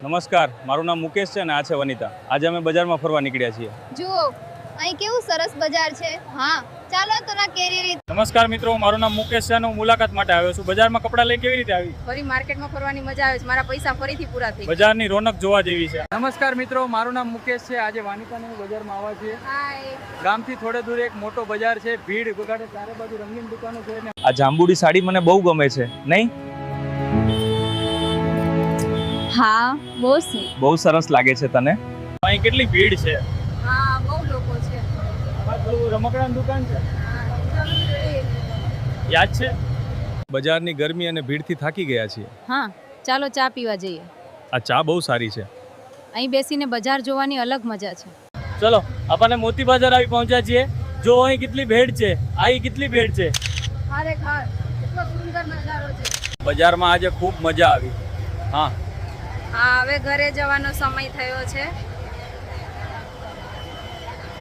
નમસ્કાર, મારું નામ મુકેશ છે અને આ છે વનિતા. આજે અમે બજારમાં ફરવા નીકળ્યા છીએ. જુઓ અહીં કેવું સરસ બજાર છે. હા, ચાલો તો ના કેરી રીત. નમસ્કાર મિત્રો, મારું નામ મુકેશ છે અને હું મુલાકાત માટે આવ્યો છું. બજારમાં કપડાં લઈ કેવી રીતે આવી? ફરી માર્કેટમાં ફરવાની મજા આવે છે. મારા પૈસા ફરીથી પૂરા થઈ ગયા. બજારની રોનક જોવા જેવી છે. નમસ્કાર મિત્રો, મારું નામ મુકેશ છે. આજે વાનિકાના બજારમાં આવ્યા છીએ. હાય. ગામથી થોડે દૂર એક મોટો બજાર છે. ભીડ વગાડે, ચારે બાજુ રંગીન દુકાનો છે ને આ જાંબુડી સાડી મને બહુ ગમે છે, નહીં? હા, બહુ સરસ લાગે છે તને. અહીં કેટલી ભીડ છે. હા, બહુ લોકો છે. રમકડાની દુકાન છે, યાદ છે? બજારની ગરમી અને ભીડથી થાકી ગયા છીએ. હા, ચાલો ચા પીવા જઈએ. આ ચા બહુ સારી છે. અહીં બેસીને બજાર જોવાની અલગ મજા છે. ચલો, આપણને મોતી બજાર આવી પહોંચ્યા છીએ. જો અહીં કેટલી ભીડ છે, અહીં કેટલી ભીડ છે. ખરેખર કેટલો સુંદર નજારો છે. બજારમાં આજે ખૂબ મજા આવી. હા, હા, હવે ઘરે જવાનો સમય થયો છે.